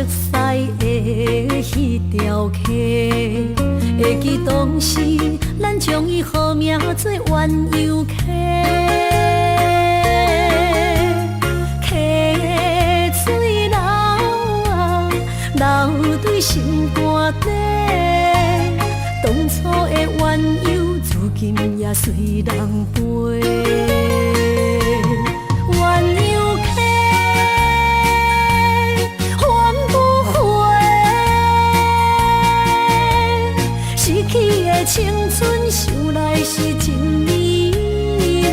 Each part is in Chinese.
色的迄条溪，会记当时咱将伊号名做鸳鸯溪。溪水流啊，流对心肝底。当初的鸳鸯，如今也随人飞。鸳鸯溪。失去的青春，想来是真美丽。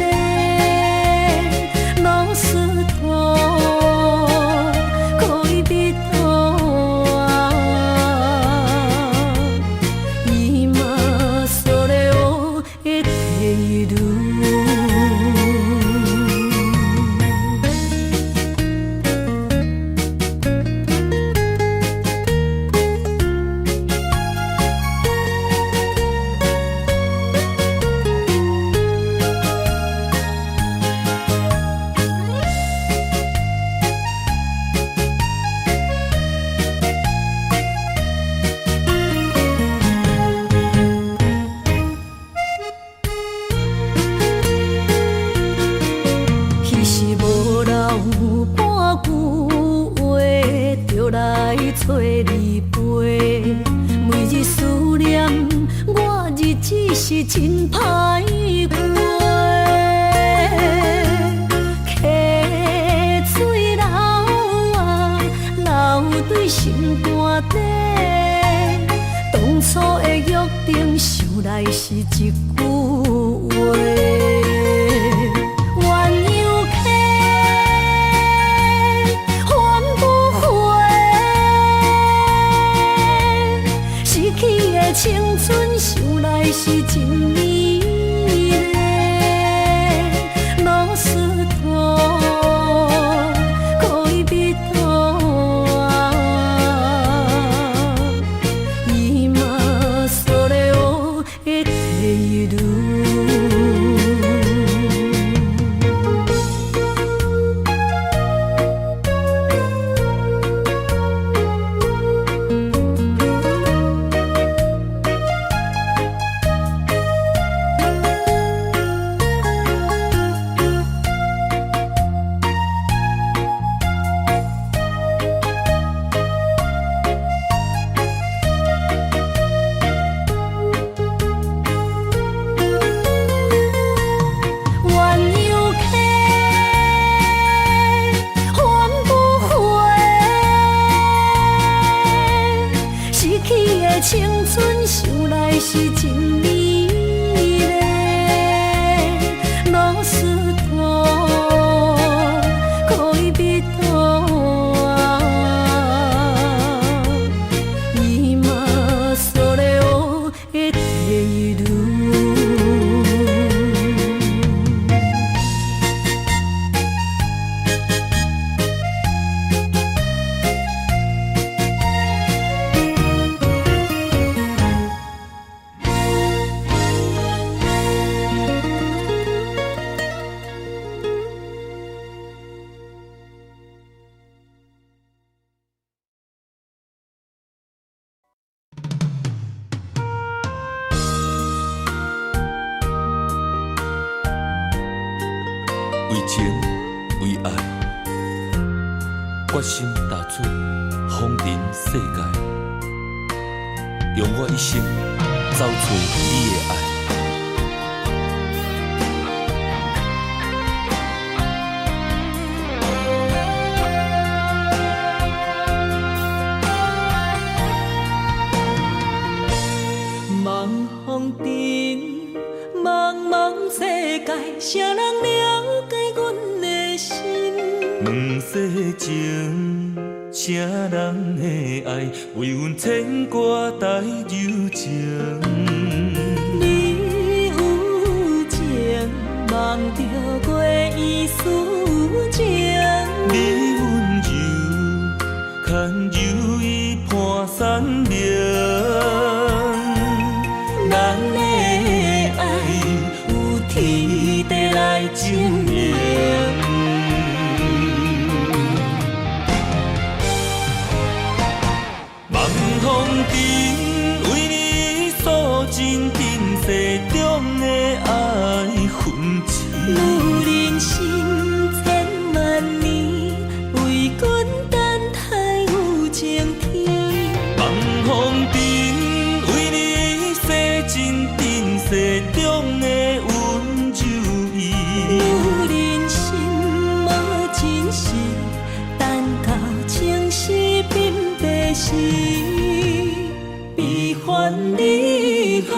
老师徒，可以彼途啊，伊嘛所了的地路。找你陪，每日思念，我日子是真歹过。溪水流啊，流对心肝底。当初的约定，想来是一句话。青春想来是真美丽，老师徒，可以彼途啊，伊嘛所了的地路。青春想来是真美丽，老师徒，可以彼途啊，伊嘛所了的地路。为情为爱，决心踏出风尘世界，用我一生找找你的爱。茫风中，茫茫世界，谁人了解阮的心？问世情，谁人的爱为阮牵挂带柔情？你有情，望着月圆思情。你温柔，牵柔意伴山岭。咱的爱有天地来证明。时，悲欢离合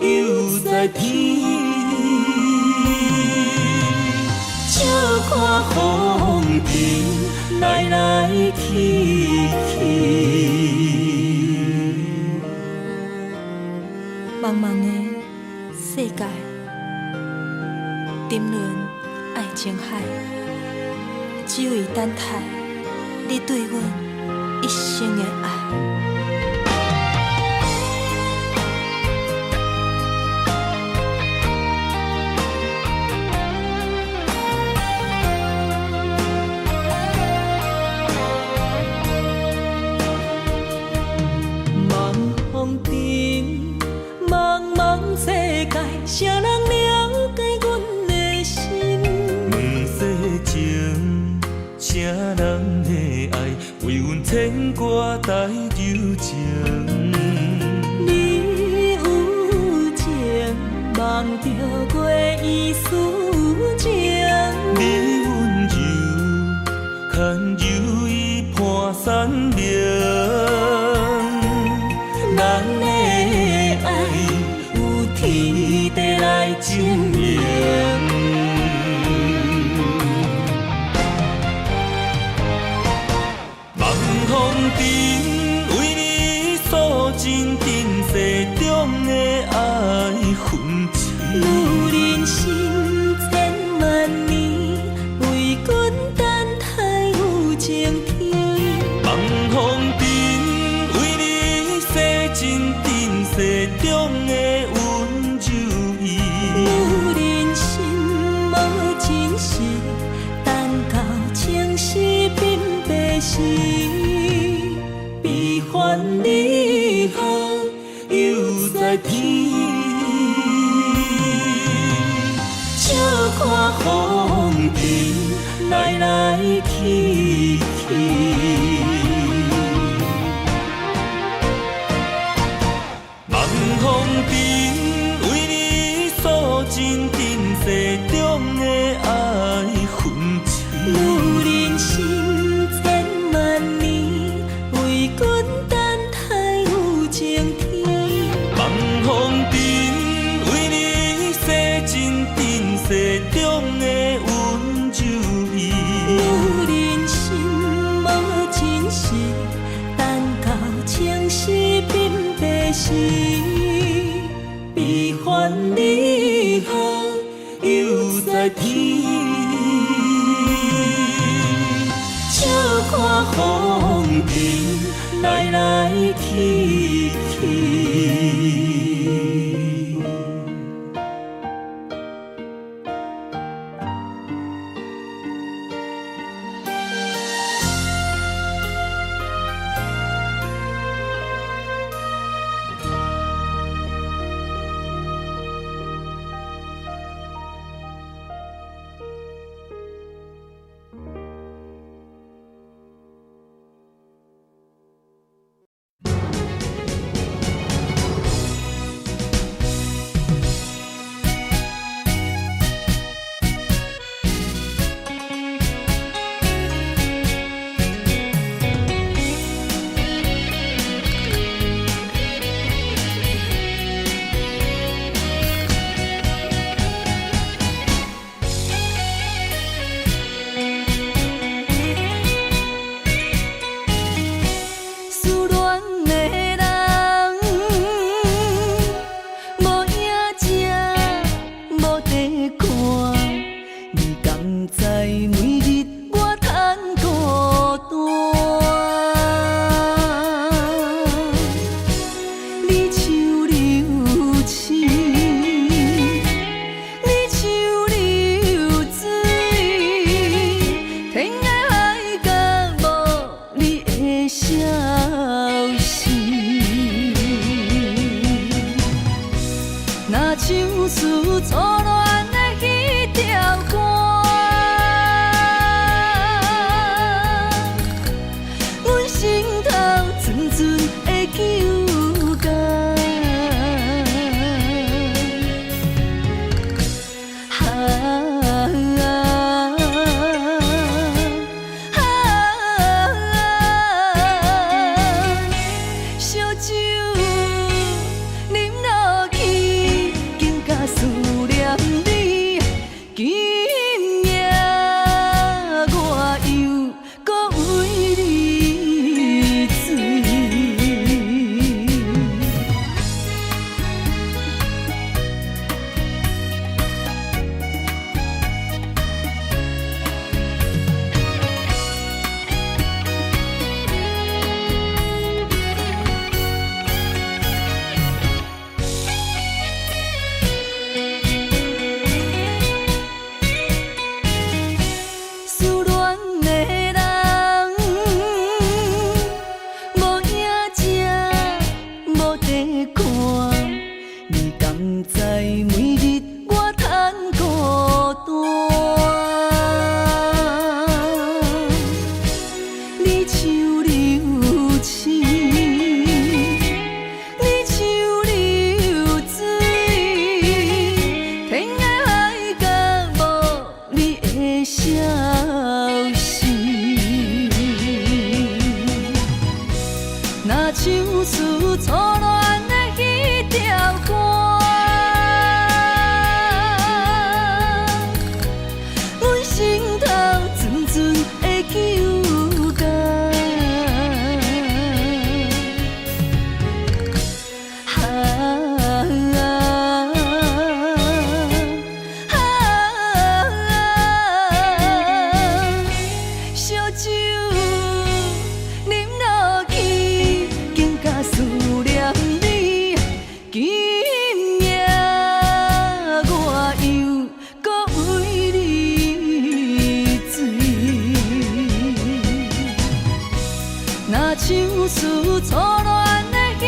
犹在天。笑看风尘来来去去。茫茫的世界，沉沦爱情海，只为等待你对阮一生的爱。茫风尘，茫茫世界，谁人了解阮的心？两世情，啥人的爱，为阮牵挂带柔情。你有情，望着月依思情。你温柔，牵柔伊伴山明。咱的爱有天地来证明。望风尘为你诉尽今世中的爱痕迹。女人心千万年，为君等待有情天。望风尘为你洗尽今世中的温柔意。女人心无真实，等到情丝鬓白时，悲欢离合犹在天。笑看风尘来来去去。望风尘为你诉尽今世中的爱痕迹。女人心千万年，为君等待有情天。望风尘为你洗尽今世中的温柔意。女人心无真实，等到情丝鬓白时，悲欢离合犹在天。笑看风尘来来去去。是，若唱出初恋的迄条歌，阮心头阵阵会揪干。烧酒啉落去，更加思念你。今夜我又搁为你醉，若唱出初恋的迄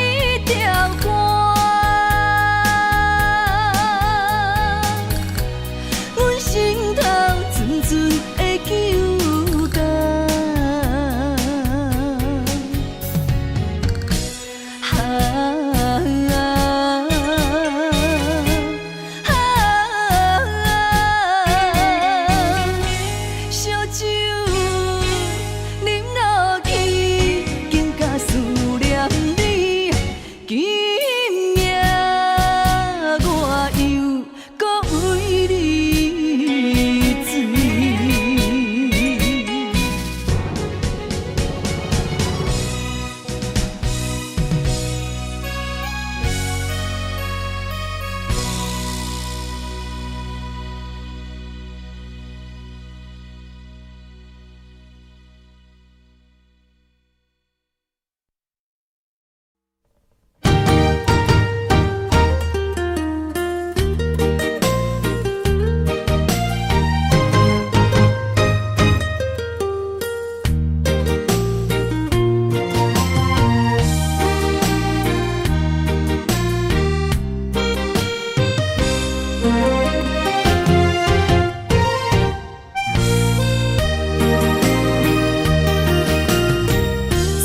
条歌，阮心头阵阵会揪干。烧酒啉落去，更加思念你。今夜我又搁为你醉。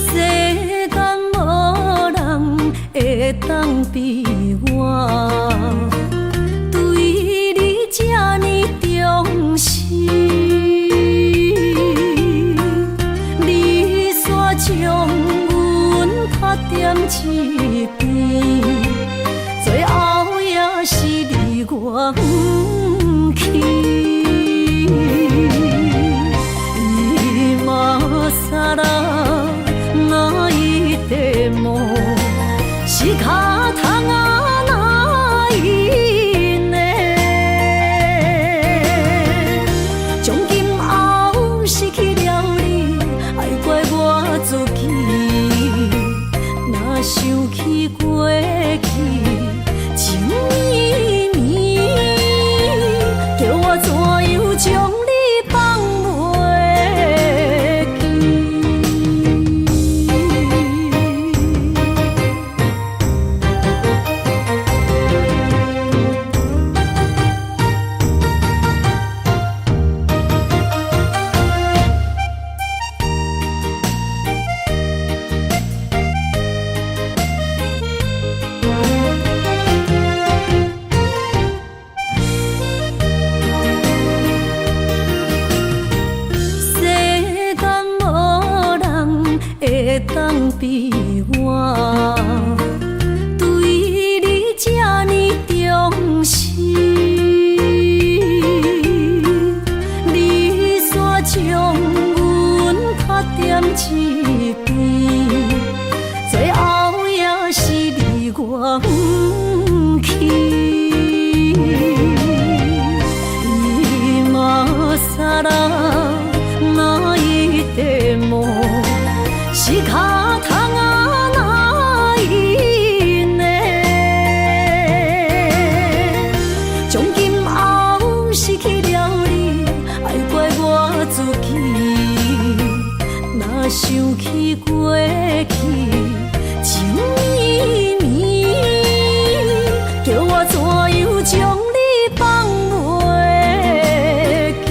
世间无人会当比我对你这呢重视，你煞将阮拍点一边，最后也是离我不去。今ら泣いても仕方がないね。从今后失去了你，爱怪我自己。若想起过去情绵绵，叫我怎样将你放袂记？会当比我对你这呢重视，你煞将阮拍点一边，最后也是离我不去。今ら泣いても仕方がないね。从今后失去了你，爱怪我自己。若想起过去情绵绵，叫我怎样将你放袂记？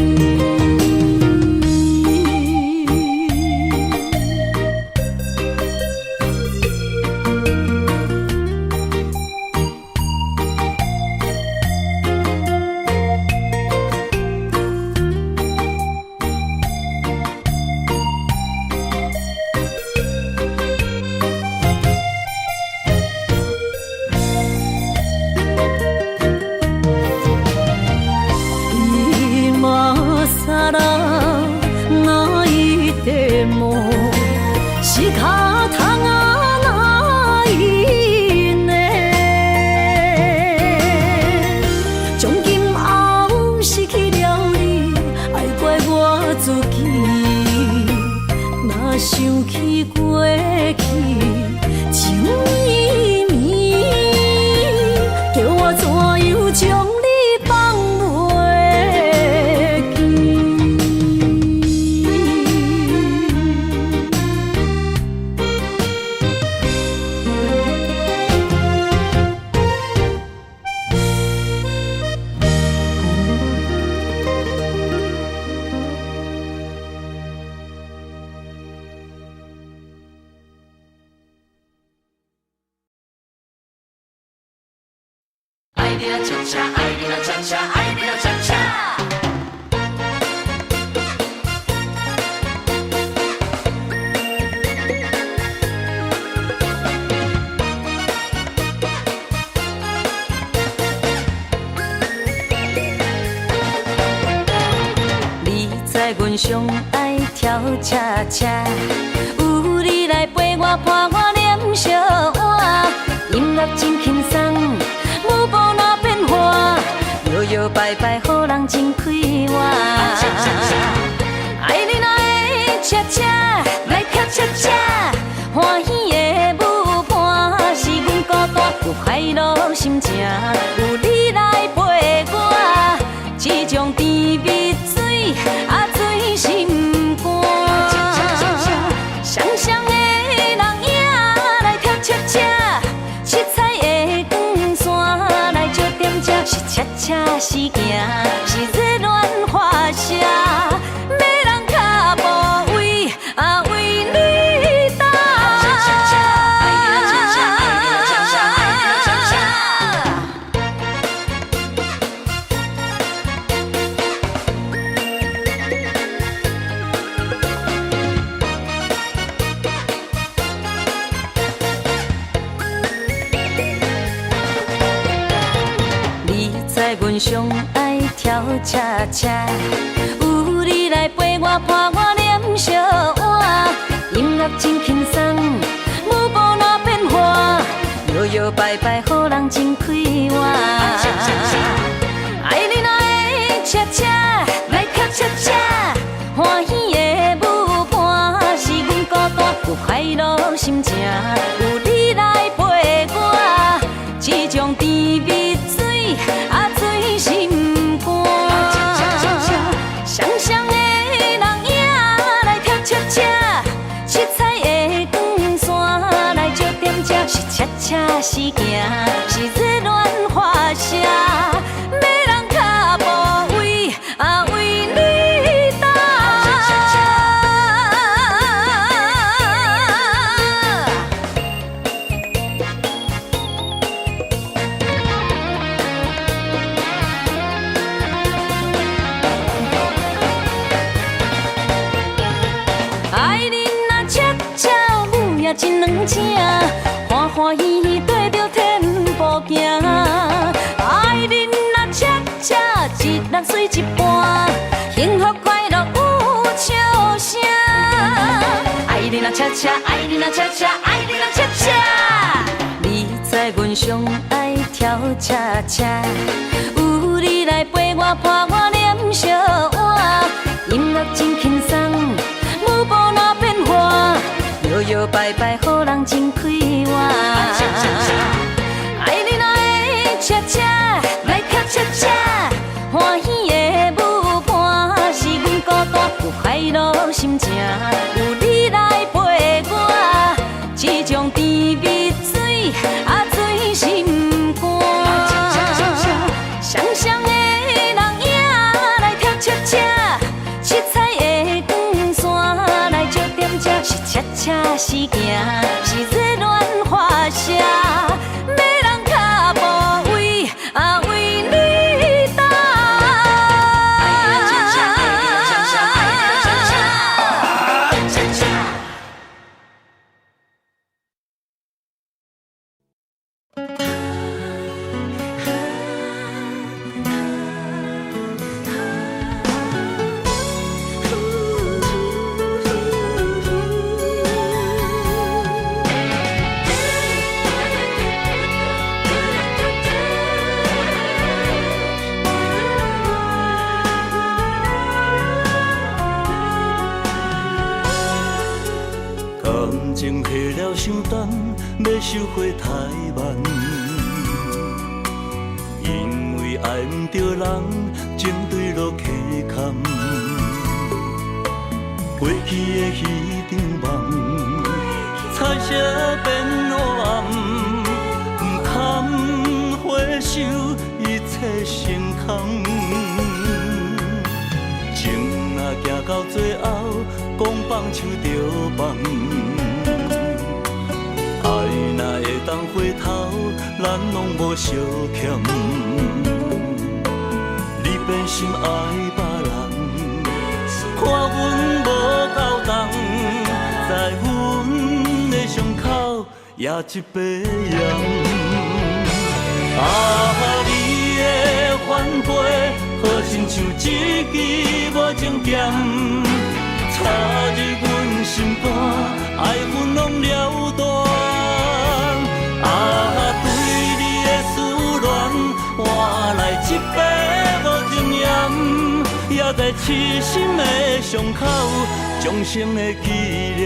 记，若想起过去，情绵绵，叫我怎样将你放袂记？爱你啦，恰恰，爱你啦，恰恰，爱你啦，恰恰。你知阮上爱跳恰恰，有你来陪我伴我念小碗，音乐真轻松，舞步哪变化，摇摇摆摆，予人真快活。爱你哪会恰恰，来跳恰恰，欢喜的舞伴是阮孤单，有快乐心情，有你来陪我，这种甜蜜水啊醉心肝。双双的人影来跳恰恰，七彩的光线来照点这，是恰恰是行，是热恋花谢，要人脚步为啊为你打。你知阮上爱跳恰恰，有你来陪我伴我念小碗，音乐真轻松，舞步哪变化，摇摇摆摆，予人真快活。爱你哪会恰恰，来跳恰恰，欢喜的舞伴是阮孤单，有快乐心情，有你来陪我，这种甜蜜水啊醉心肝。双双的人影来跳恰恰，七彩的光线来照点这，是恰恰是行，是热恋花谢，要人脚步为啊为你打。爱你若恰恰，舞也真软正，欢欢喜喜对着天步行。爱你若恰恰，一人随一半，幸福快乐有笑声。爱你若恰恰，爱你若恰恰，爱你若恰恰。你知阮上爱跳恰恰，有你来陪我伴我念小碗，音乐真轻松，舞步哪变化，摇摇摆摆，予人真快活。爱你哪会恰恰，来跳恰恰，欢喜的舞伴是阮孤单，有快乐心情，有你来陪我，这种甜蜜水啊醉心肝。双双的人影来跳恰恰，七彩的光线来照点这，是恰恰是行，是热恋花谢，要人脚步为啊为你打。情下了伤重，要收回太慢。因为爱不着人，情对路溪坎。过去的彼场梦，彩色变黑暗，不堪回首，一切成空。情若行到最后，讲放手就放。爱若会当回头，咱拢无相欠。你变心爱别人，看阮无够重，在阮的伤口也一杯盐。啊，你的反背，好亲像一支无情剑，插入阮心肝，爱阮拢了断。啊，对你的思恋，换来一杯无情盐，也在痴心的伤口，终生的纪念。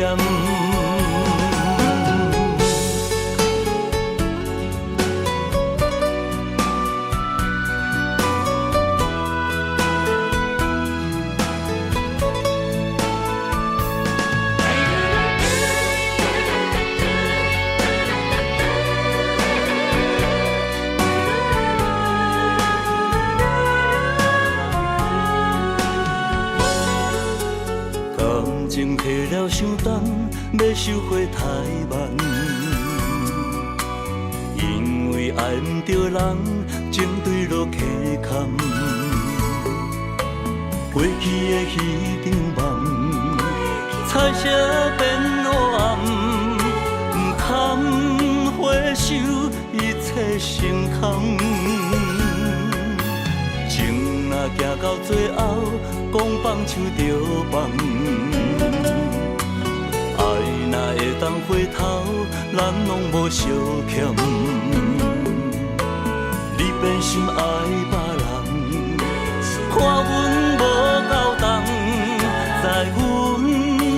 情下了伤重，要收回太慢。因为爱不着人，情对路溪坎。过去的彼场梦，彩色变黑暗，不堪回首，一切成空。情若行到最后，讲放手就放。爱若会当回头，咱拢无相欠。你变心爱别人，看阮无够重，在阮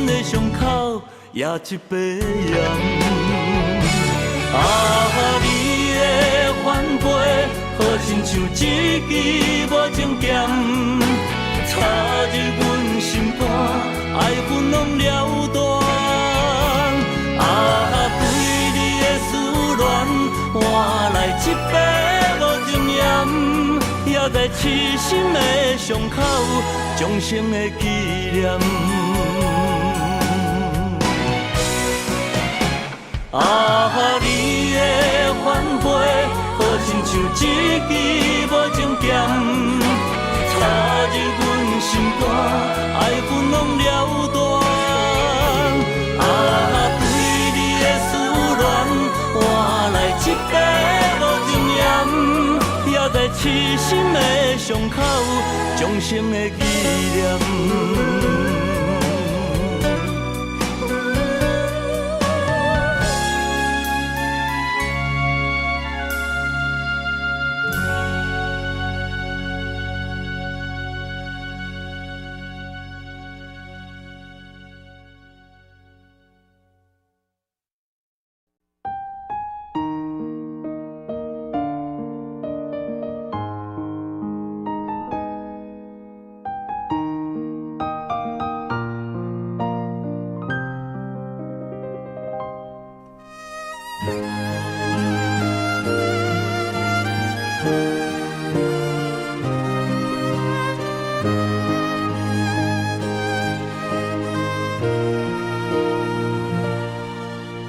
的伤口也一杯盐。啊，你的反背，好亲像一支无情剑，插入阮心肝，爱阮拢了断。啊，对你的思恋，换来一杯无情盐，也在痴心的伤口，终生的纪念。啊，你的反背，好亲像一支无情剑，插入阮心肝，爱阮拢了断。啊，对你的思恋，换来一杯无情盐，也在痴心的伤口，终生的纪念。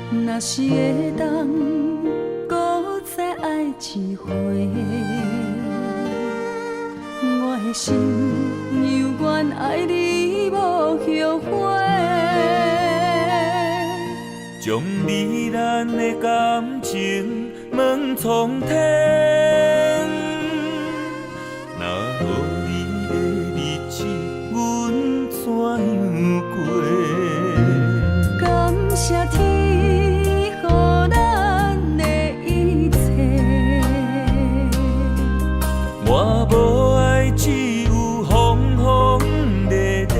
若是会当搁再爱一回，我的心犹原爱你无后悔。将你咱的感情问苍天，若予你的日子，阮怎样过？感谢天，予咱的一切。我无爱，只有风风日日，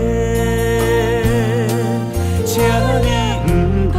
请你唔通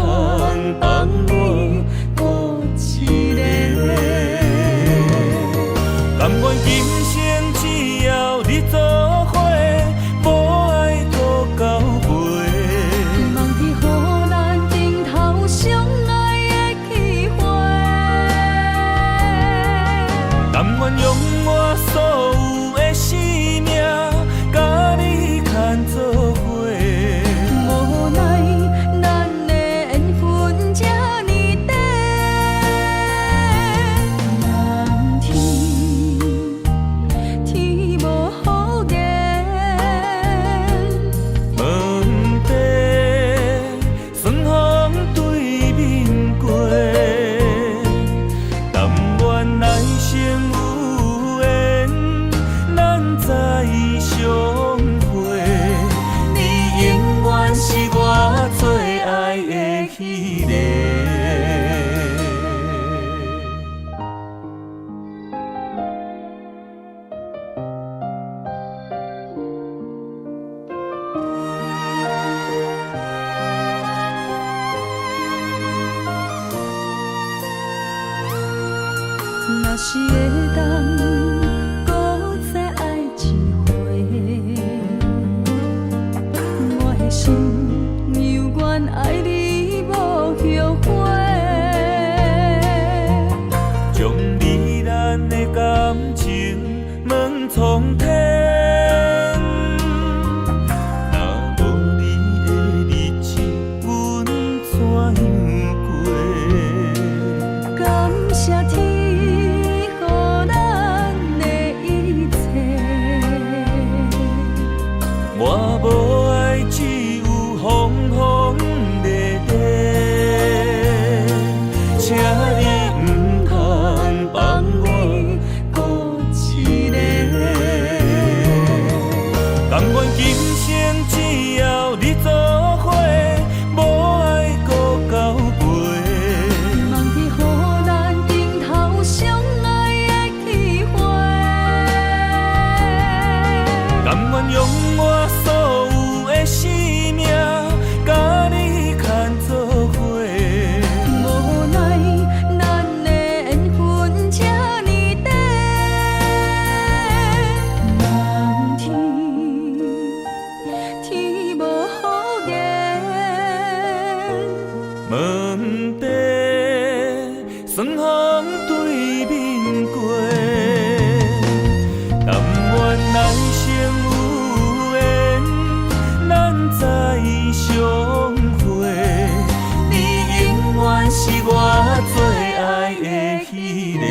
是会当搁再爱一回，我的心犹原爱你无后悔。将你咱的感情问苍天，若无你的日子，阮怎样过？感谢天，予咱的一切。我无爱，只有风风地地，请你唔通放我孤一个。但愿今生只要你做伙，无爱搁交陪。望去予咱顶头相爱的机会。甘愿用我所有的生命，甲你牵做伙。无奈咱的缘分这呢短，望天天无好言。问题算风对面过，但愿来生有缘，咱再相会。你永远是我最爱的迄个。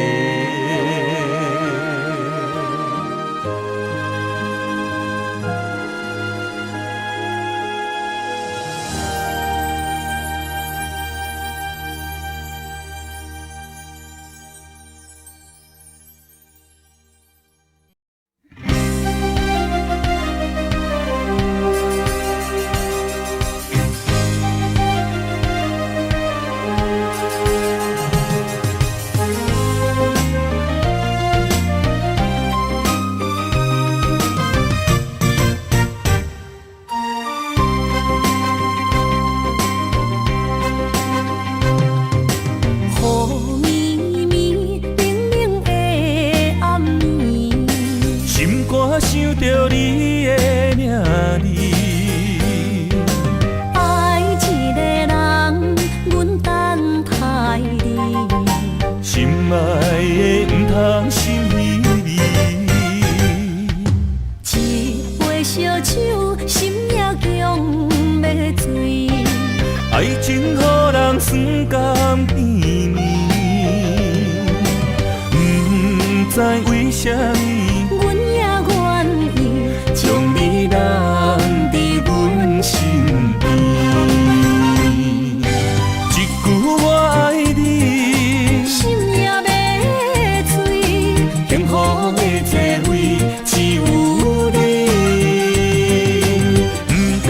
雨绵绵，冷冷的暗暝，心肝想着你的名字，爱一个人，阮等待你。心爱的唔通心离一杯烧酒，心也强要醉。爱情予人酸甘甜蜜，唔知为什么，阮也愿意将你留伫阮身边。一句我爱你，心也要醉。幸福的座位只有你，唔敢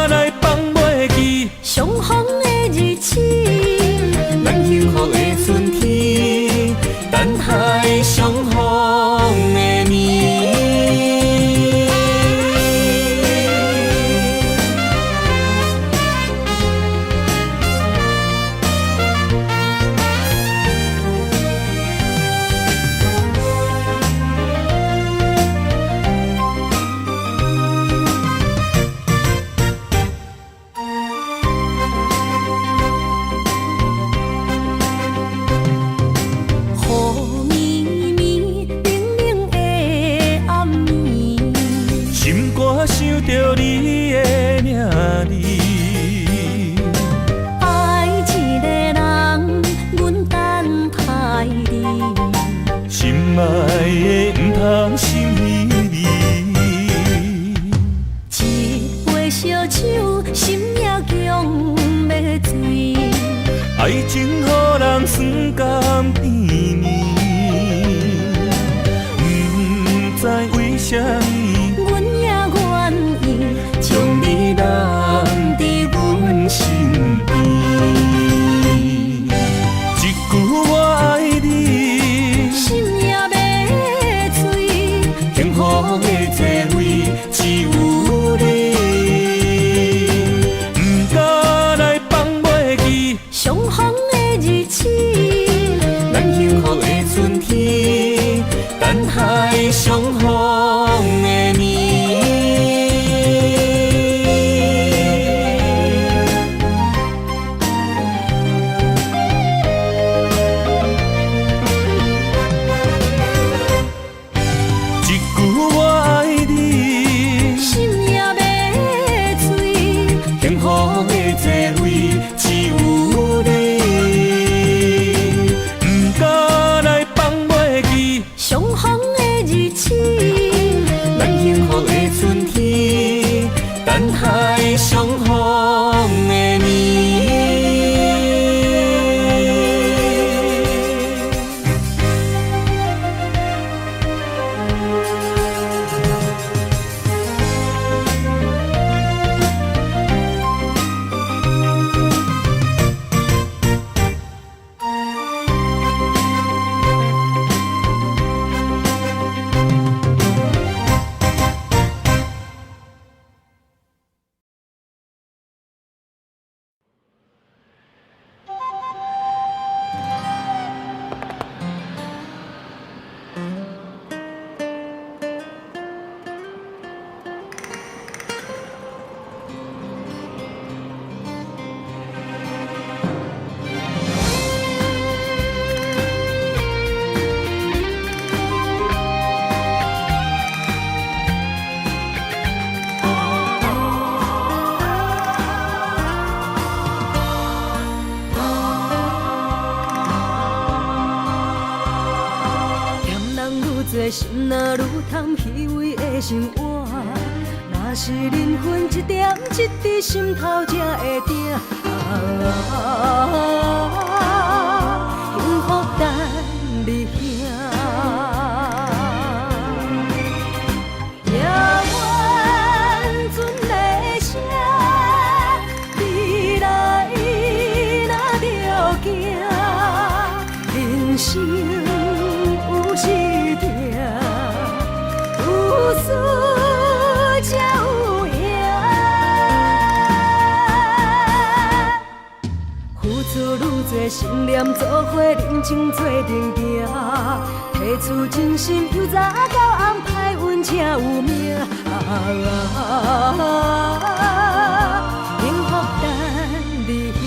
来放袂记。相逢的日子，咱幸福的春天，等待相逢的暝。雨绵绵，冷冷的暗暝，心肝想着你的名字，爱一个人，阮等待你。心爱的唔通心离一杯烧酒，心也强要醉。爱情予人酸甘甜蜜，唔知为什么，阮也愿意将你留伫阮身边。一句我爱你，心也要醉。幸福的座位只有你，唔敢来放袂记。相逢的日子，咱幸福的春天。多心，若愈贪虚伪的生活，若是灵魂一点一滴心头才会定。幸福等你兄。夜晚船的声，你来若着行，人生有时定，有输才有赢。付出愈多，心念做伙，认真做阵行，提出真心，由早到暗，歹运才有命。幸福等你遐。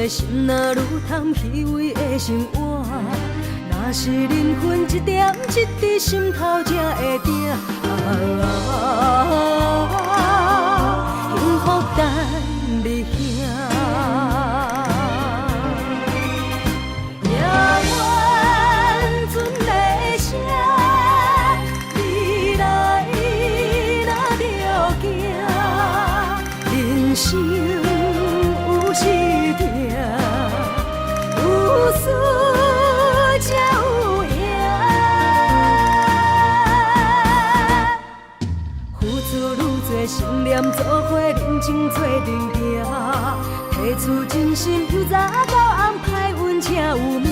心若愈贪虚伪的生活，若是灵魂一点一滴心头才会定。幸福等你兄。夜晚船的声，你来若着行，人生有时有输才有赢，付出愈多，心念做伙，认真做阵行，提出真心，由早到暗，歹运才有命。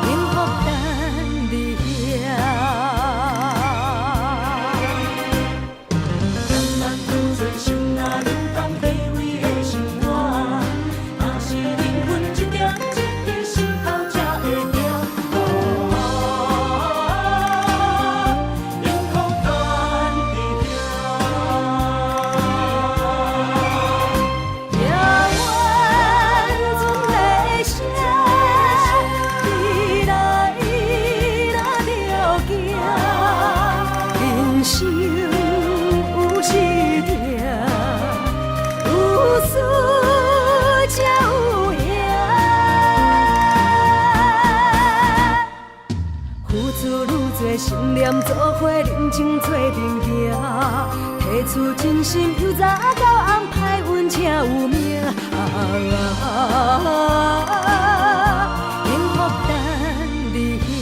幸福等你遐。心念做伙，认真做阵行，提出真心，由早到暗，歹运才有命。幸福等你遐。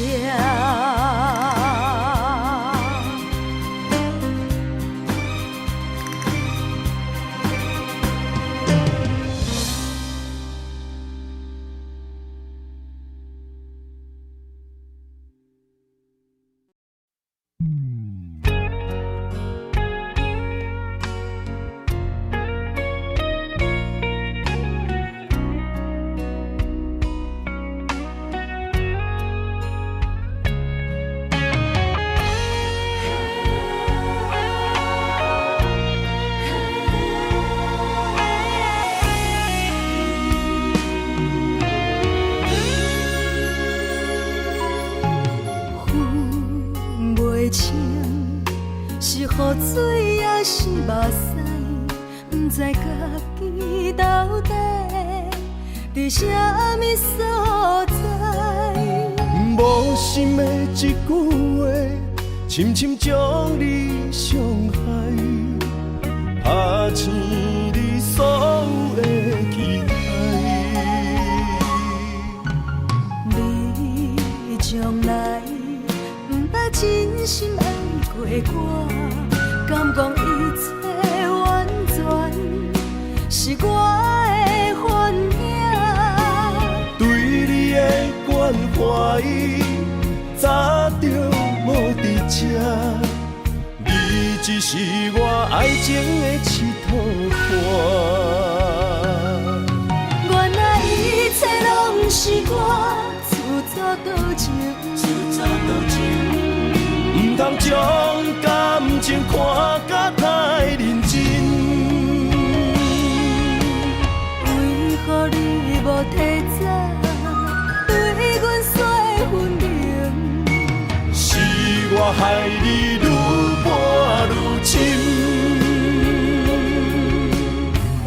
雨水也是目屎，不知家己到底伫啥物所在。无心的一句话，深深将你伤害，拍醒你所有的期待。你从来不捌真心爱过我，敢讲一切完全是我的幻影？对你的关怀，早就无伫这，你只是我爱情的一套伴。原来一切拢是我自作多情，不通将感情看甲害你愈搬愈深。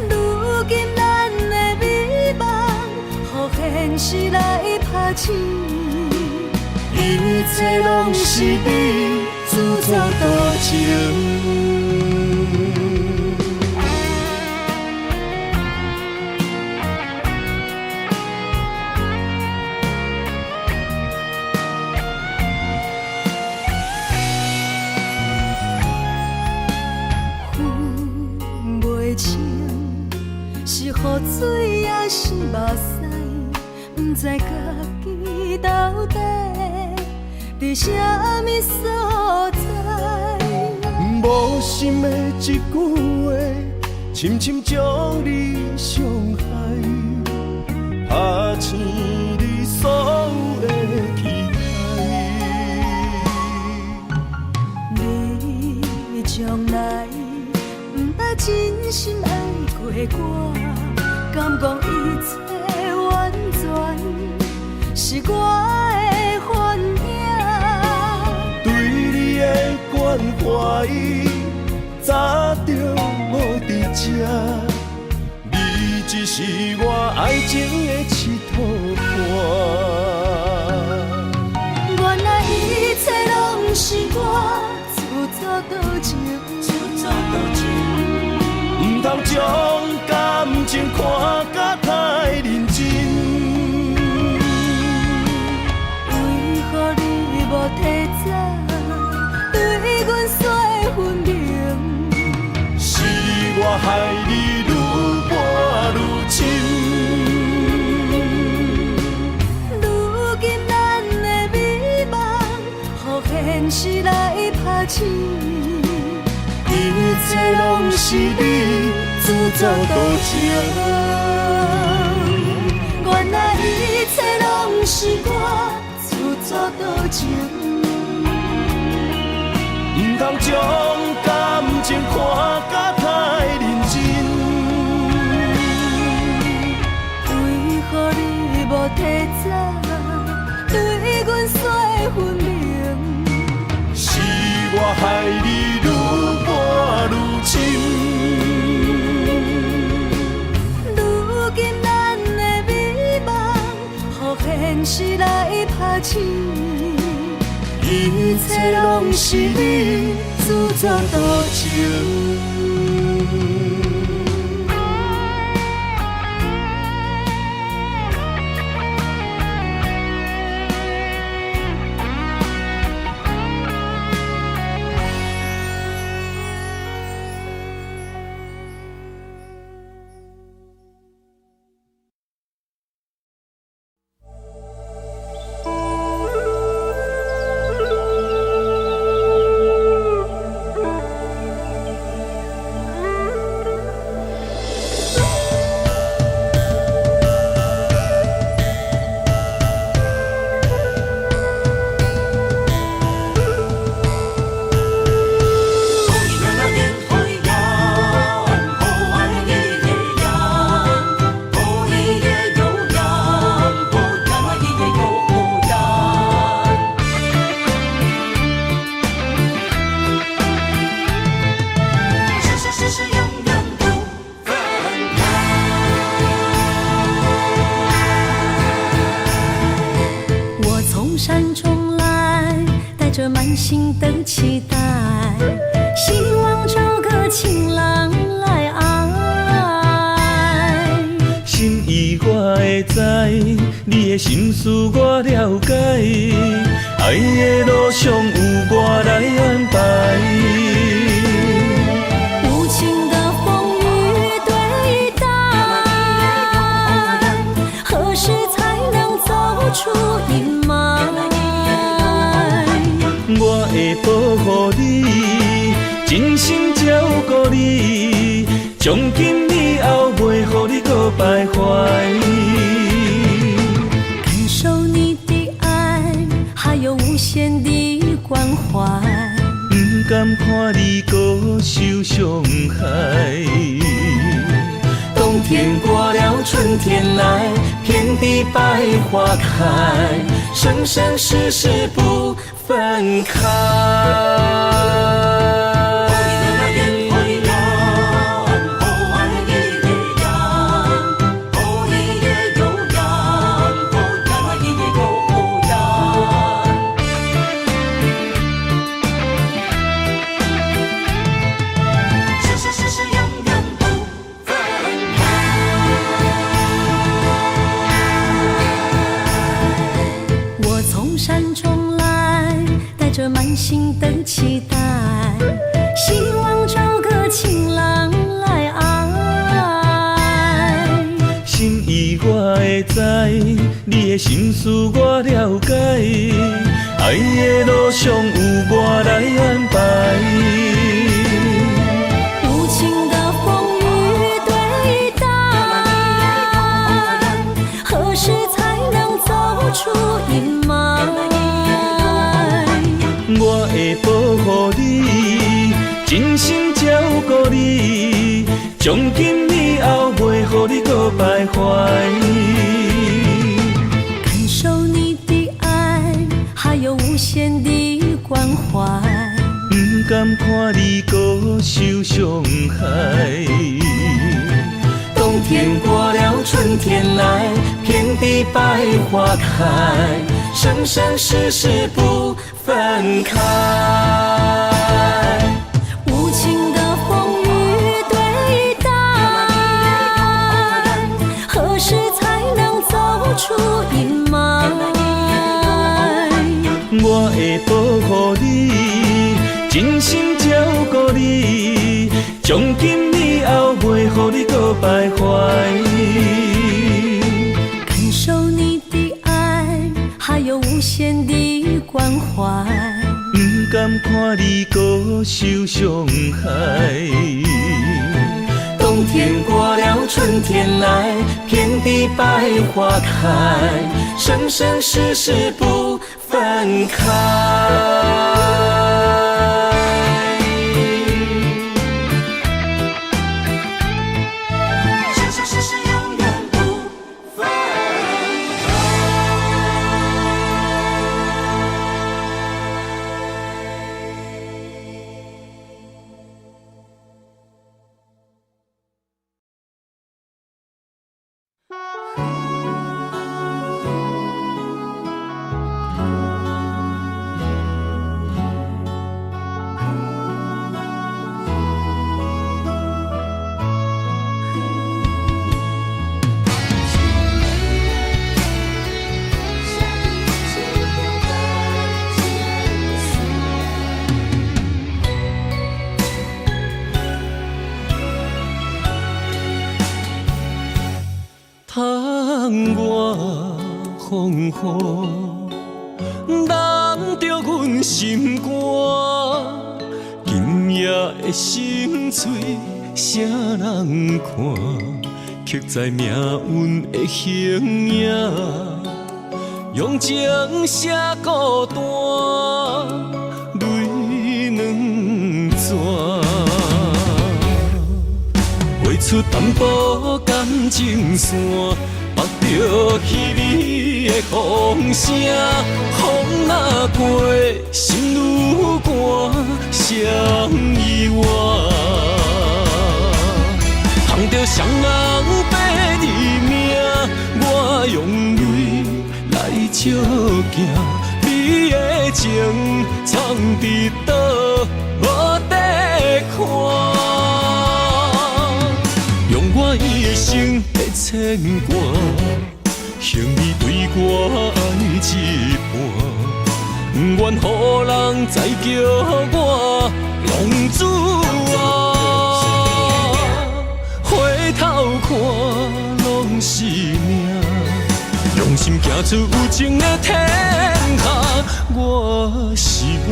如今咱的美梦，予现实来拍醒，一切拢是你自作多情。是雨水也是目屎，不知家己到底伫啥物所在。无心的一句话，深深将你伤害，拍醒你所有的期待。你将来不捌真心爱过我，敢讲一切完全是我的幻影？对你的关怀，早就无伫这，你只是我爱情的一套伴。原来一切拢是我自作多情，唔通将感情看甲太认真。为何你无提早对阮说分明？是我害你愈搬愈深。如今咱的美梦，予现实来拍醒，一切拢是你自作多情。原来一切拢是我自作多情。唔通将感情看甲太认真。为何你无提早对阮说分明？是我害你愈搬愈深。如今咱的美梦，予现实来拍醒，一切拢是你自作多情。满心的期待，希望找个情郎来爱。心意我会知，你的心思我了解，爱的路上有我来安排。无情的风雨对待，何时才能走出阴霾？我会保护你，真心照顾你，从今以后袂予你搁徘徊。感受你的爱，还有无限的关怀，不甘看你搁受伤害。冬天过了，春天来，遍地地百花开，生生世世不分开。着满心的期待，希望找个情郎来爱。心意我会知，你的心思我了解，爱的路上有我来安排。无情的风雨对待，何时才能走出阴霾？我会保护你，真心照顾你，从今以后袂予你搁徘徊。感受你的爱，还有无限的关怀。不甘看你搁受伤害。冬天过了，春天来，遍地百花开，生生世世不分开。无情的风雨对待，何时才能走出阴霾？我会保护你，真心照顾你，从今以后袂予你搁徘徊。感受你的爱，还有无限的关怀。不甘看你搁受伤害。冬天过了，春天来，遍地百花开，生生世世不分开。窗外风雨，淋着阮心肝。今夜的心碎，啥人看？刻在命运的形影，用情写孤单，泪两逝。画出淡薄感情线，目着稀微的风声，风若过，心愈寒，谁意外？捧着双人白字名，我用泪来照镜，你的情藏伫倒，无地看。我一生的牵挂，幸你对我爱一半，不愿予人再叫我浪子啊！回头看拢是命，用心行出有情的天下，我是我。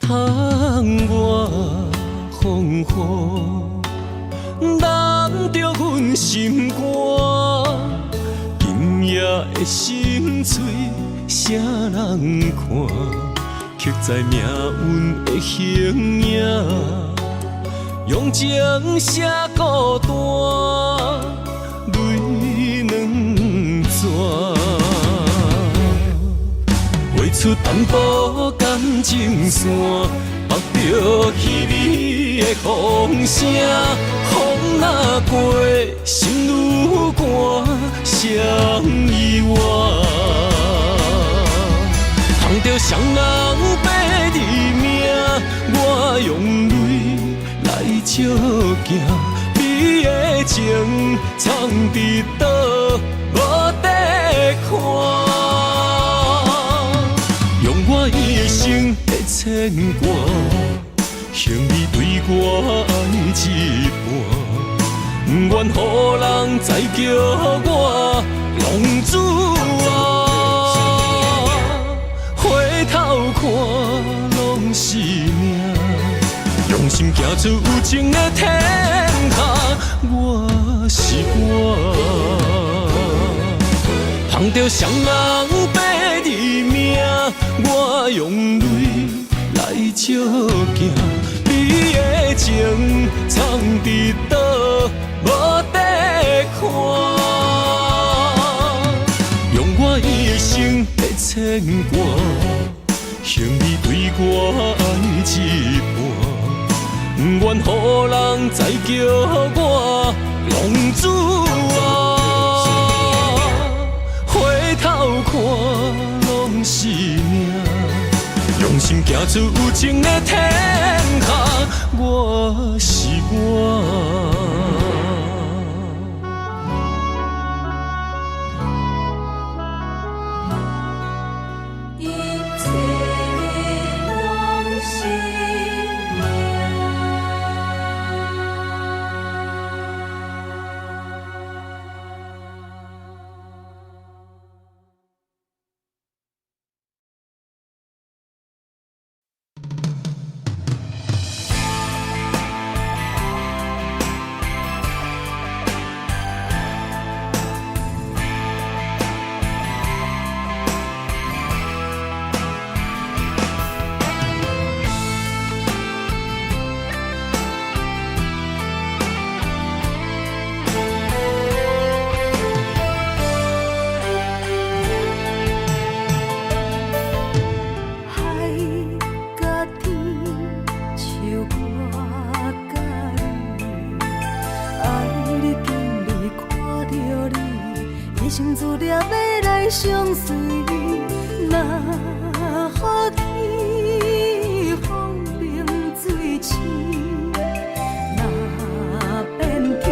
窗外风雨，淋着阮心肝。的心碎，啥人看？刻在命运的形影，用情写孤单，泪两逝。画出淡薄感情线，绑着稀微的风声，风若过，心愈寒，谁意外？通着双人白字名，我用泪来照镜，你的情藏伫倒，无得看。用我一生的牵挂，向你对我爱一半，不愿予人再叫我浪子啊。回头看，拢是命，用心行出有情的天下，我是我。捧着双人白字名，我用泪来照镜，你的情藏伫倒，无得看。用我一生的牵挂，向你对我爱一半，不愿予人再叫我浪子啊。回头看，拢是命，用心行出有情的天下，我是我。心自念要来相随，若予天风平水清，若变天，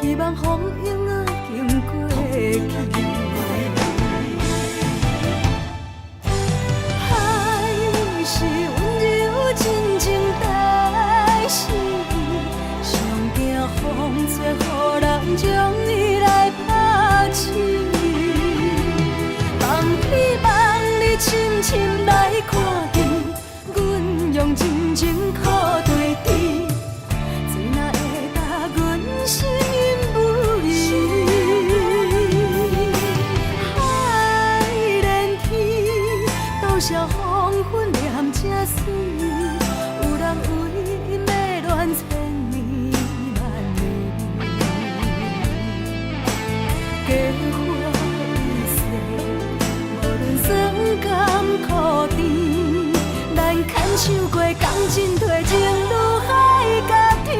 希望风影仔经过去。海是温柔真情代诗，上惊风吹，予人将伊来拍醒。望天望你深深来看见，阮用真情靠对峙，最若会甲阮心因不移。海连天，倒笑黄昏念正水，有人为因要恋千年万年。结花易碎，无论酸甘苦甜，咱牵手过共进退，情愈海甲天。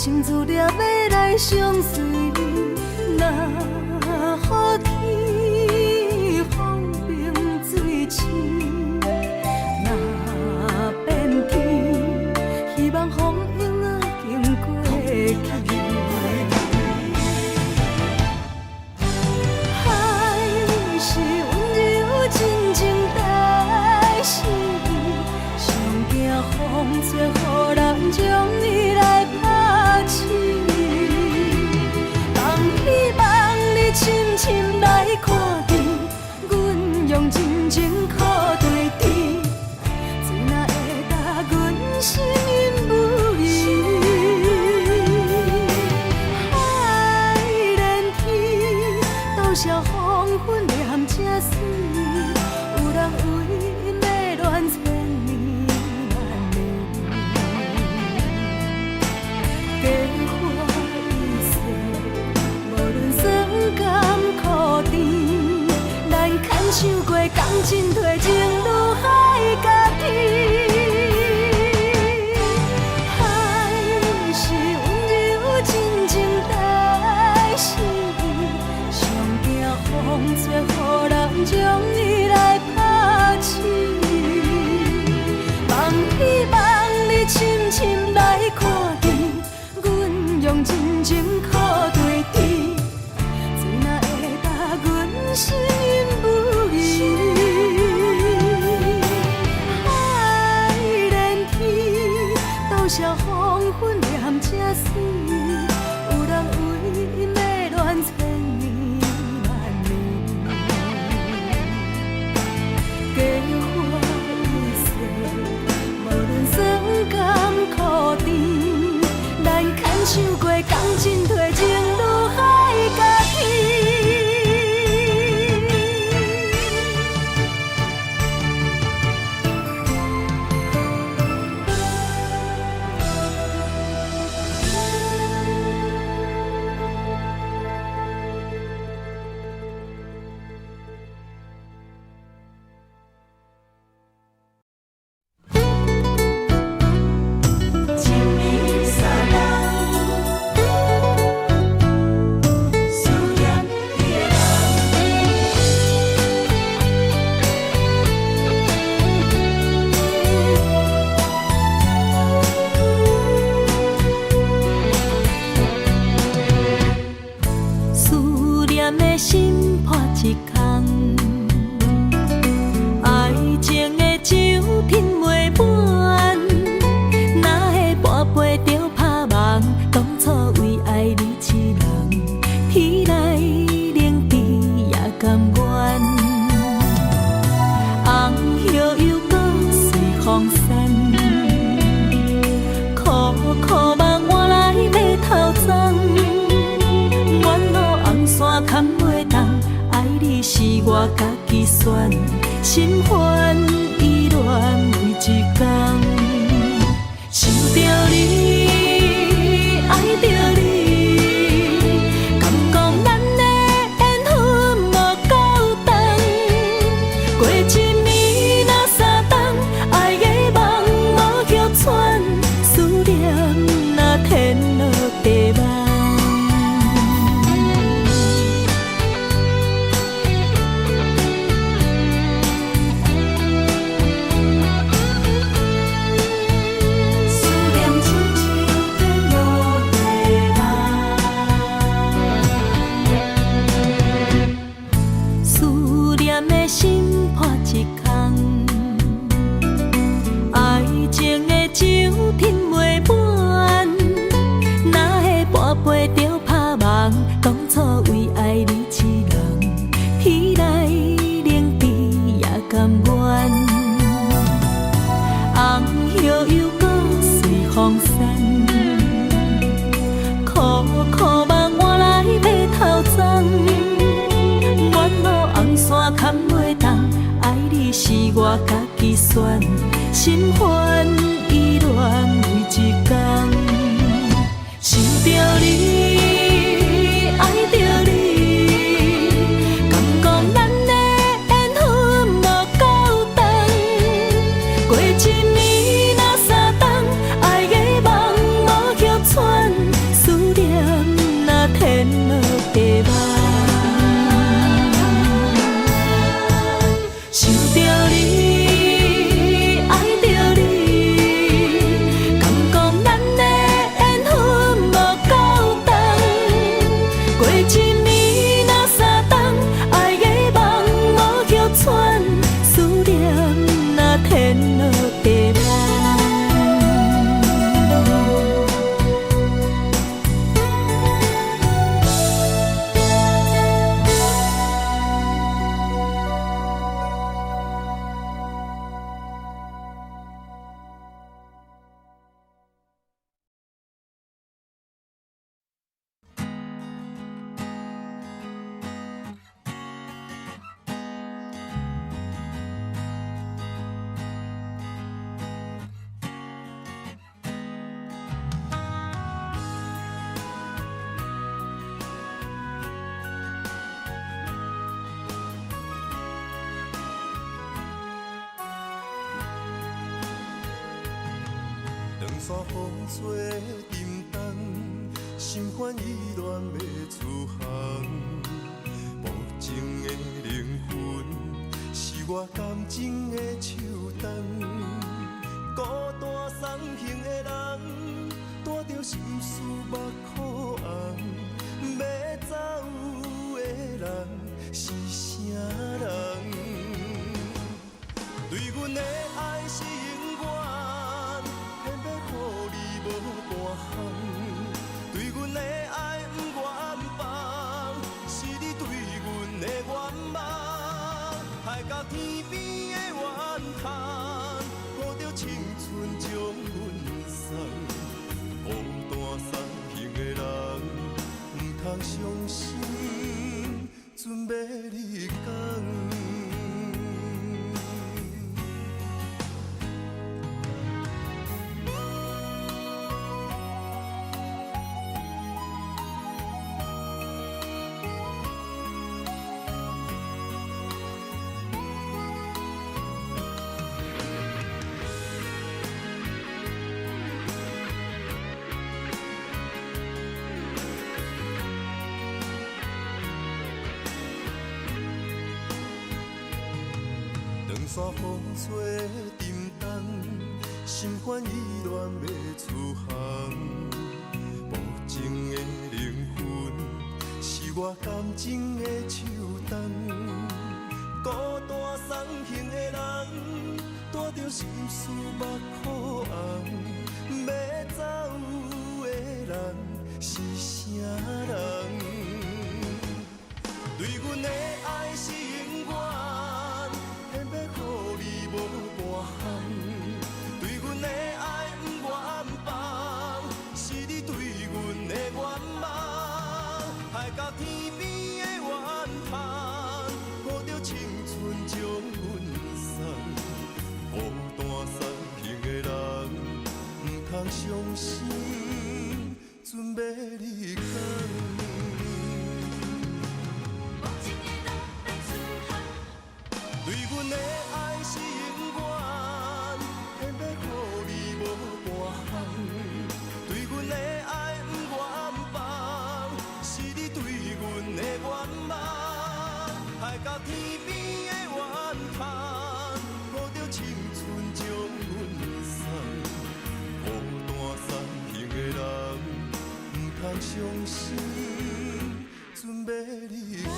心自念要来相随，若予天风平水清，若变笑黄昏念这水，有人为因的恋千年万年。家花已逝，无论酸甘苦甜，咱牵手过钢筋褪情，愈海甲天。我家己选，心烦意乱为一天，想着你，爱着你，敢讲咱的缘分无够长，过一暝若三冬，爱的梦无叫喘，思念若天落地网。我家己选，心烦意乱为一天，想着你，爱着你，敢讲咱的缘分无够长，过一暝若三冬，爱的梦无叫喘，思念若天落地网。想着你，爱着你，敢讲咱的缘分无够长，过一暝若三冬，爱的梦无叫喘，思念若天落地网。山风吹沉重，心烦意乱要出航。无情的灵魂，是我感情的手动。孤单送行的人，带着心事目眶红。要走的人是啥人？对阮的爱是永远。偏要予你项，对阮的爱不愿放，是你对阮的愿望。海角天边的怨叹，抱着青春将阮送。孤单送行的人，不通伤心，准要你讲。山风吹沉重，心烦意乱要出航。无情的灵魂，是我感情的手动。孤单送行的人，带着心事目眶红。要走的人是啥人？对阮的爱是永远。偏要予你无半项，对阮的爱不愿放，是你对阮的愿望。海角天边的怨叹，抱着青春将阮送。孤单送行的人，不通伤心，准要你讲。对阮的爱是永远，偏要予你无半项。对阮的爱不愿放，是你对阮的愿望。海角天边的怨叹，抱着青春将阮送。孤单送行的人，不通伤心，准要你讲。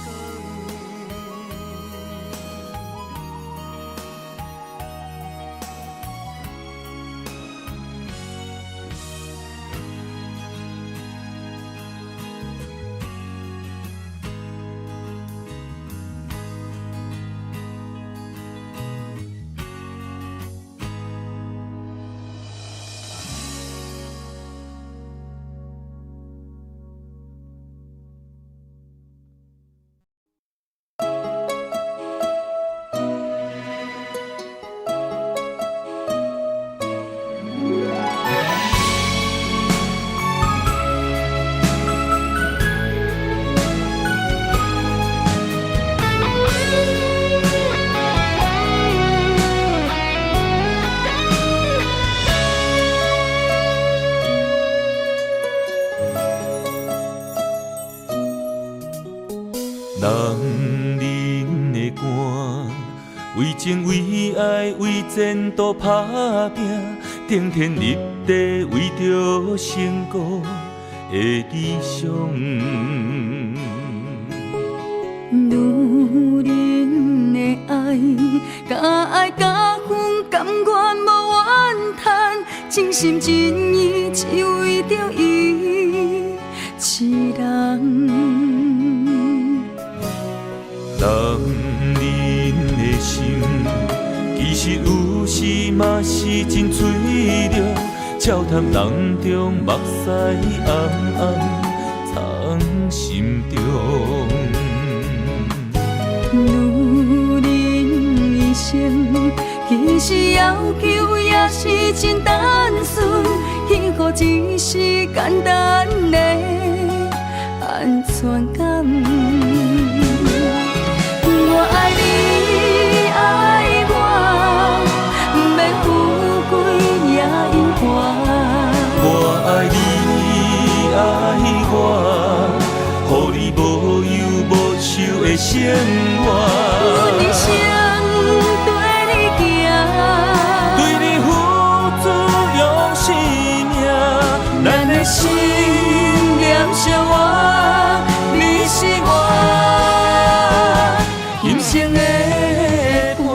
人人的肝，为情为爱为前途打拼，顶天立地为着成功的理想。女人的爱，甲爱甲恨，甘愿无怨叹，真心真意只为着伊一人。人的心，其实有时嘛是真脆弱，笑谈人中目屎暗暗藏心中。女人一生，其实要求也是真单纯，幸福只是简单的安全感。我爱你，爱我，不要富贵也永远。我爱你，爱我，予你无忧无愁的生活。阮一生跟你行，对你付出用生命，咱的心念相活，你是我。今生的伴。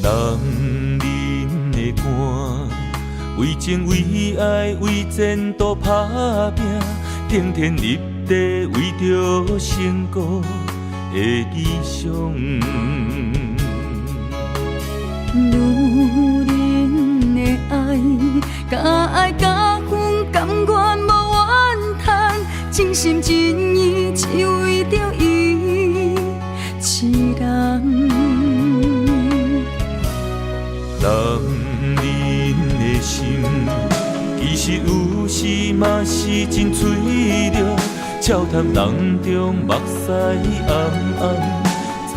人的肝，为情为爱为前途打拼，天天立地为着成功的理想。女人的爱，甲爱甲恨甘愿无怨叹，真心真意只为着伊一人。人的心，其实有时嘛是真脆弱，笑谈人中目屎暗暗藏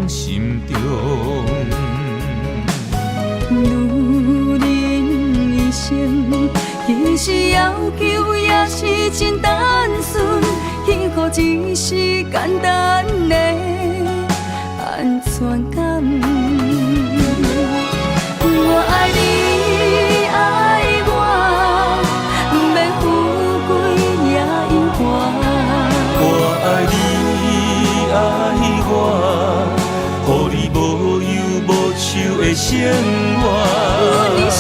心中。女人一生，其实要求也是真单纯，幸福只是简单的安全感。我爱你，爱我，不免富贵也永远。我爱你，爱我，予你无忧无愁的生活。我一生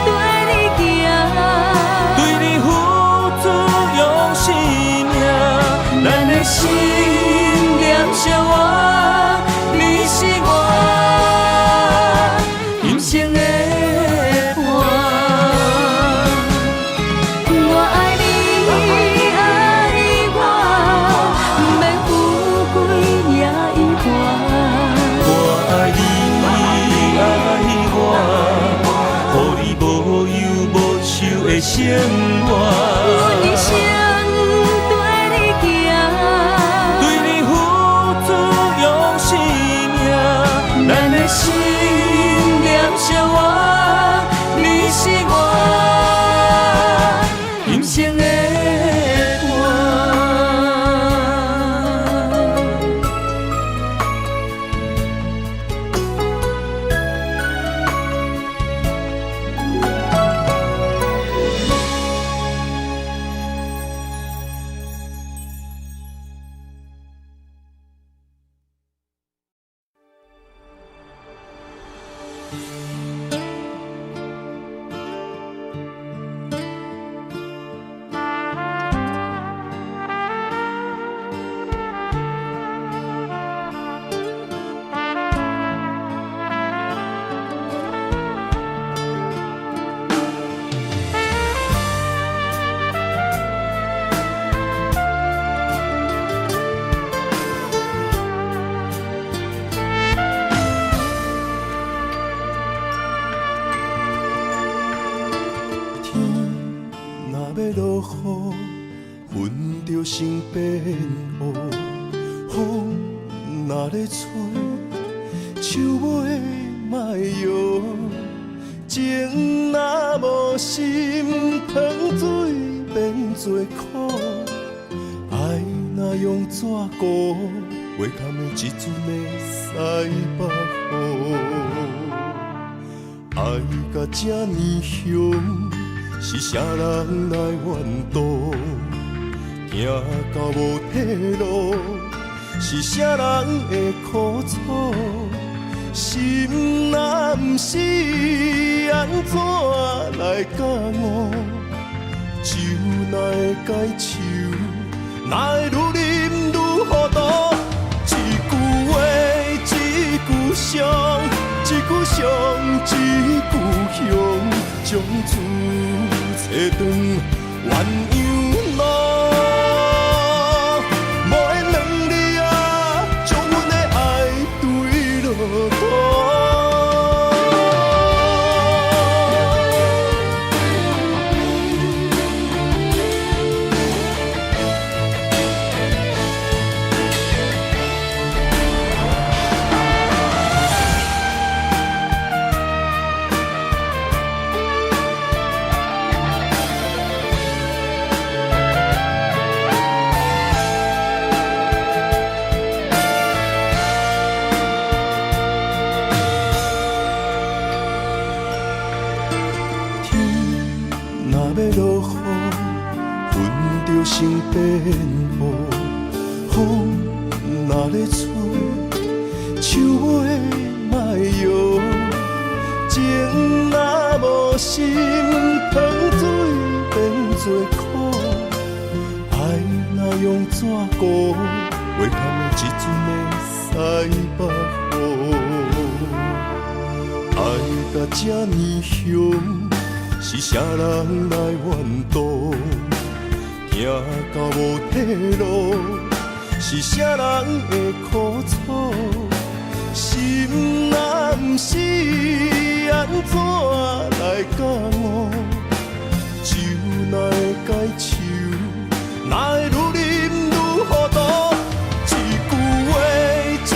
对你行，对你付出用生命，咱的心念相活，你是我人生的伴。我爱你，爱我，不免富贵也永远。我爱你，爱我，予你无忧无愁的生活。我一生对你行，对你付出用生命，咱的心念相活，你是我人生的伴。落雨，云就成变乌；风若咧吹，树尾莫摇。情若无心，糖水变做苦；爱若用纸糊，袂堪的一阵的西北雨。爱甲这呢凶。是啥人来怨妒？行到无退路，是啥人会苦楚？心若不是安怎来教我？酒哪会解愁？哪会愈啉愈糊涂？一句话，一句伤，一句伤，一句凶，将厝找断鸳鸯路。无缘两你啊，将阮的爱对落土。落雨，云就成变乌；风若咧吹，树尾莫心糖水变做苦，爱若用纸糊，袂堪的一阵的西北雨。爱到这呢凶，是啥人来怨妒？行到无退路，是啥人会苦楚？心若不是安怎来感悟？酒哪会解愁？哪会愈啉愈糊涂？一句话，一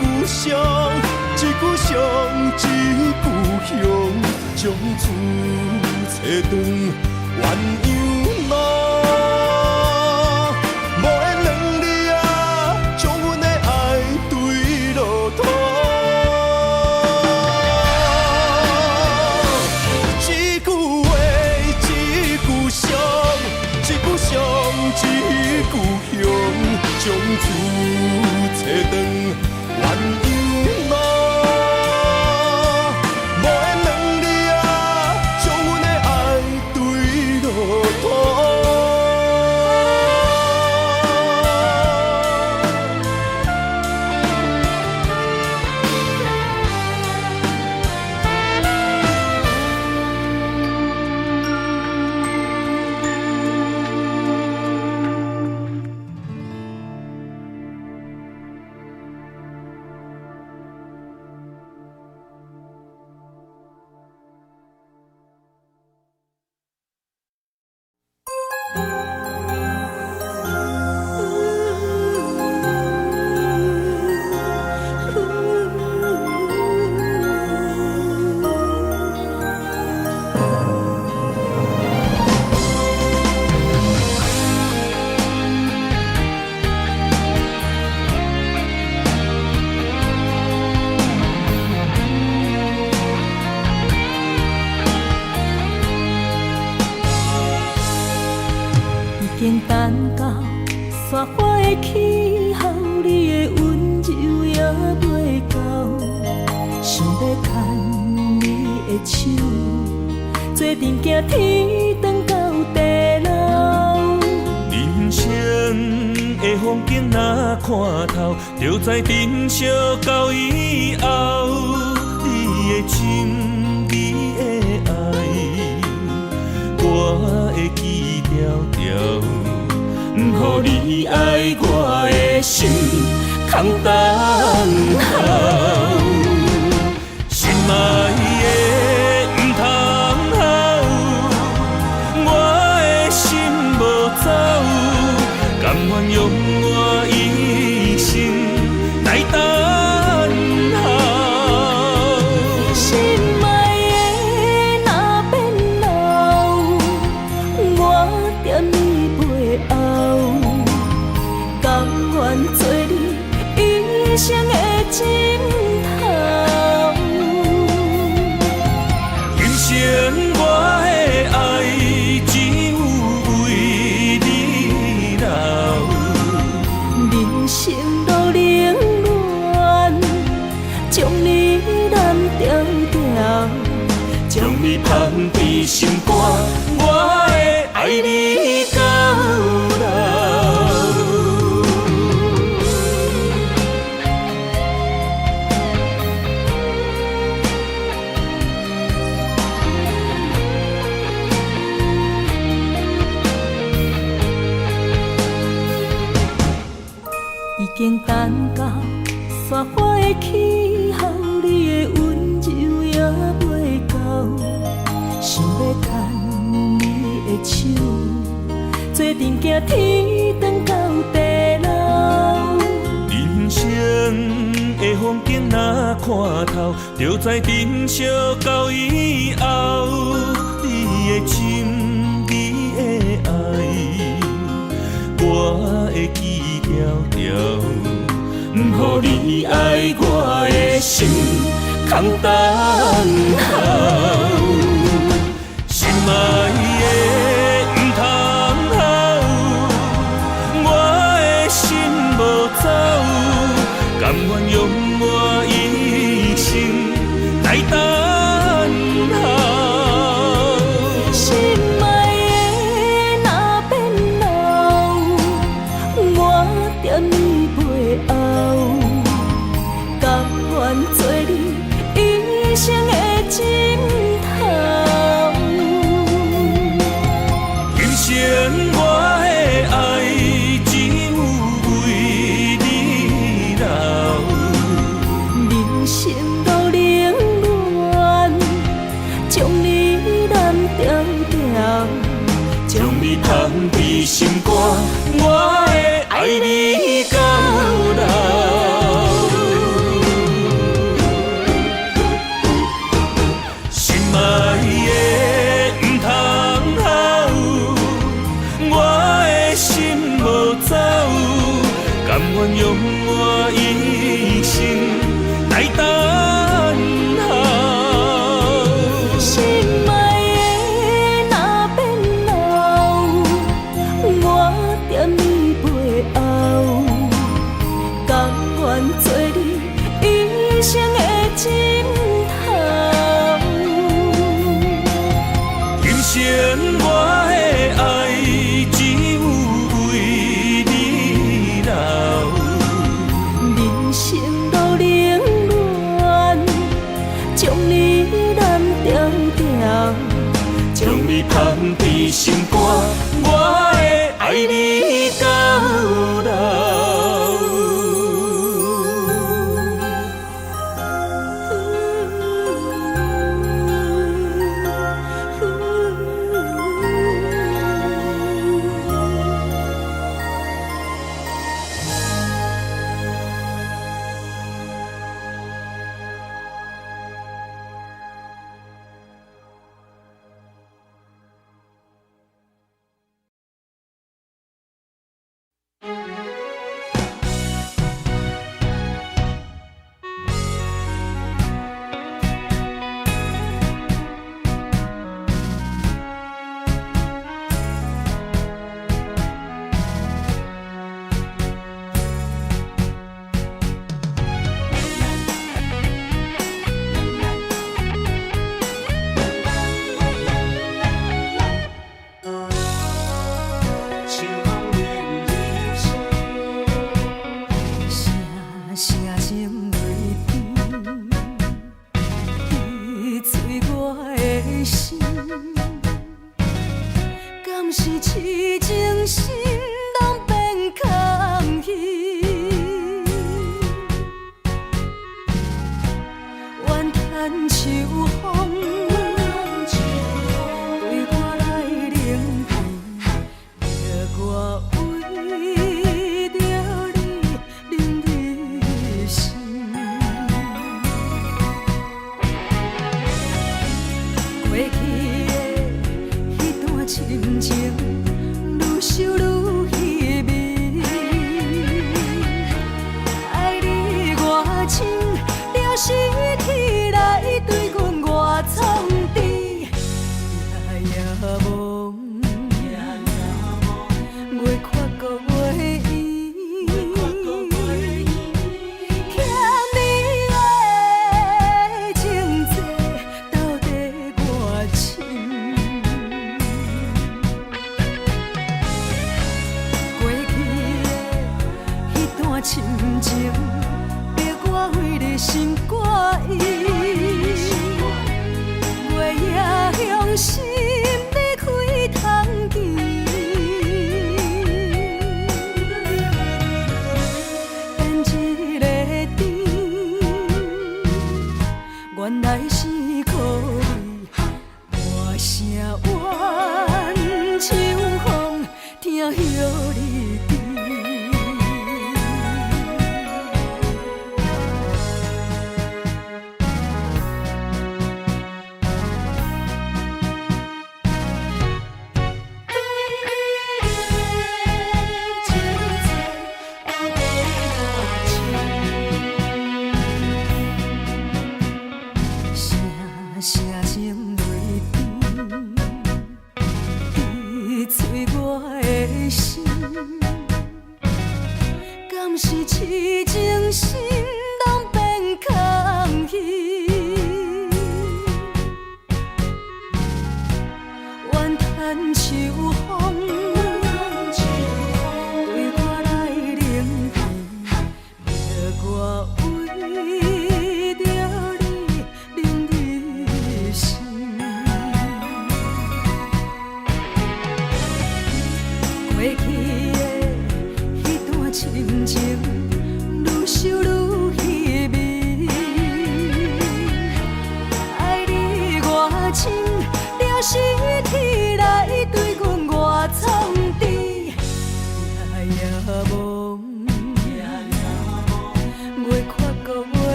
句伤，一句伤，一句香，将厝找转鸳鸯路。无缘两字啊，将阮的爱对落土。一句话，一句伤，一句伤，一句香，将厝找转鸳鸯路。无缘两字啊，将阮的爱对落土。已经等到雪花的气候，你的温柔也袂到，想要牵你的手，做阵行天长到地老。人生的风景若看透，就知珍惜到以后。你的情，你的爱，我会记条条。不予你爱我的心空等候，心爱的不通好，我的心无走，甘愿用我一生来等候。心爱的若变老，我踮你背后，甘愿做你一生的枕头。今生我的爱只有为你留，人生路冷暖，将你揽条条，将你放伫心肝，我会爱你到老。已经等到雪花的气候，你的温柔也袂到，想要牵你的手，做阵行天长到地老。人生的风景若看透，就知珍惜到以后。你的情，你的爱，我会记条条。不予你爱我的心空等候，心爱的不通好，我的心无走，甘愿用我一生来等候。愿做你一生的枕头。今生我的爱只有为你流，人生路冷暖，将你揽条条，将你放伫心肝，我会爱你到老。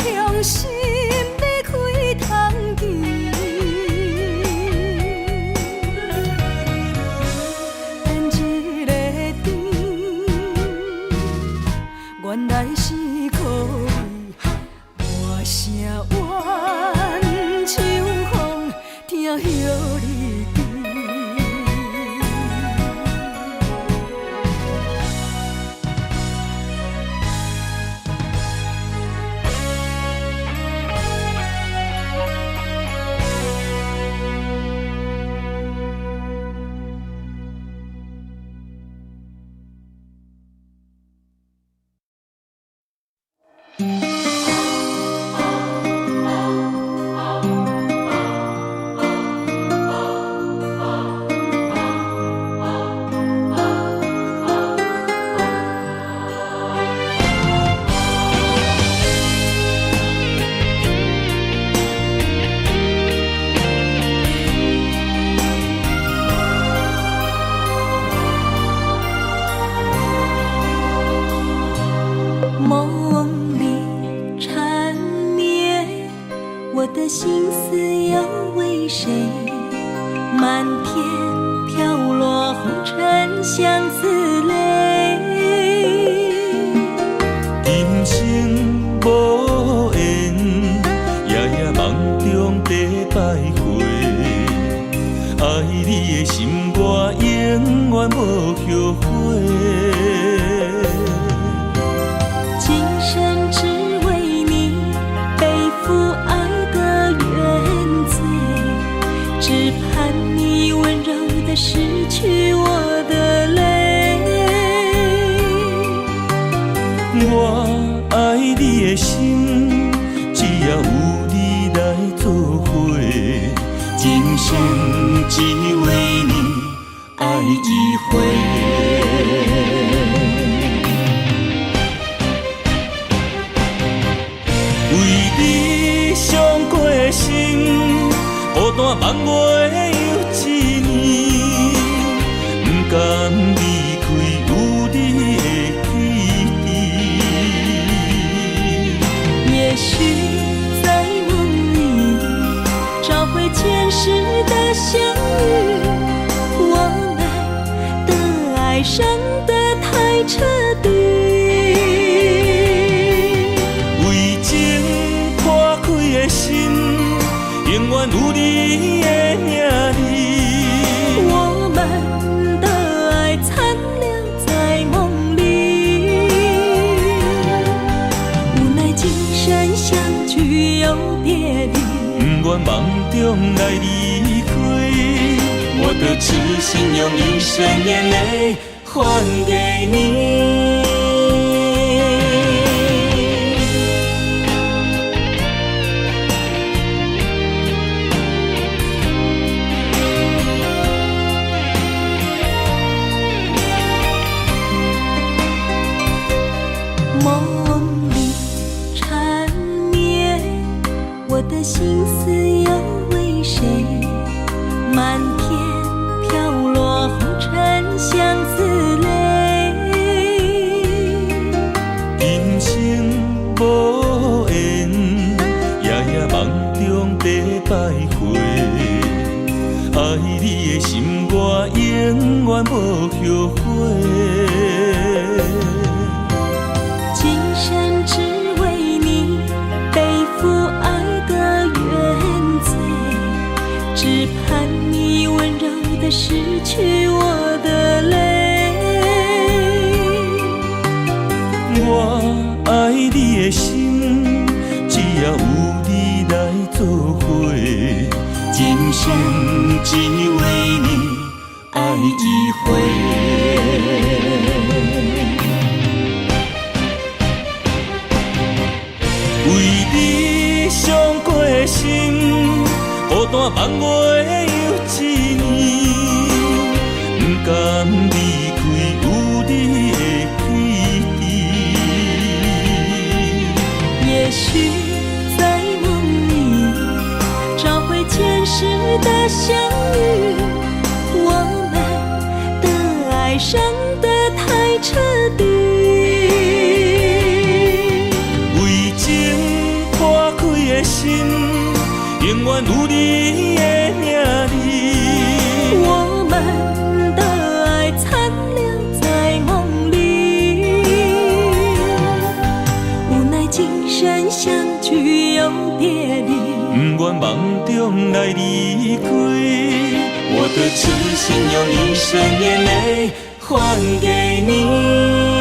心要开通了许你知。梦里缠绵，我的心思要为谁？漫天飘落红尘相思泪。今生无缘，夜夜梦中在徘徊。爱你的心，我永远无后悔。今生只为你背负爱的原罪，只盼你温柔地拭去我的泪。我爱你的心，只要有你来作伙，今生只为你爱一回。为你伤过心，孤单万月又一年，不甘离开有你的起点。也许在梦里找回前世的相遇，我们的爱伤得太彻底。心永远有你的名字，我们的爱残留在梦里，无奈今生相聚又别离，不愿梦中来离开，我的痴心用一生眼泪还给你。梦里缠绵，我的心思要为谁？漫天飘落红尘相思泪。今生无缘，夜夜梦中在徘徊。爱你的心，我永远无后悔。今生只为你背负爱的原罪，只盼你温柔地拭去我的泪。我爱你的心，只要有你来作伙，今生只为你爱一回。为你伤过心，孤单万月又一年，不甘离开有你的起点。也许在梦里找回前世的相遇，我们的爱伤得太彻底。心永远有你的名字，我们的爱残留在梦里，无奈今生相聚又别离，不愿梦中来离开，我的痴心用一生眼泪还给你。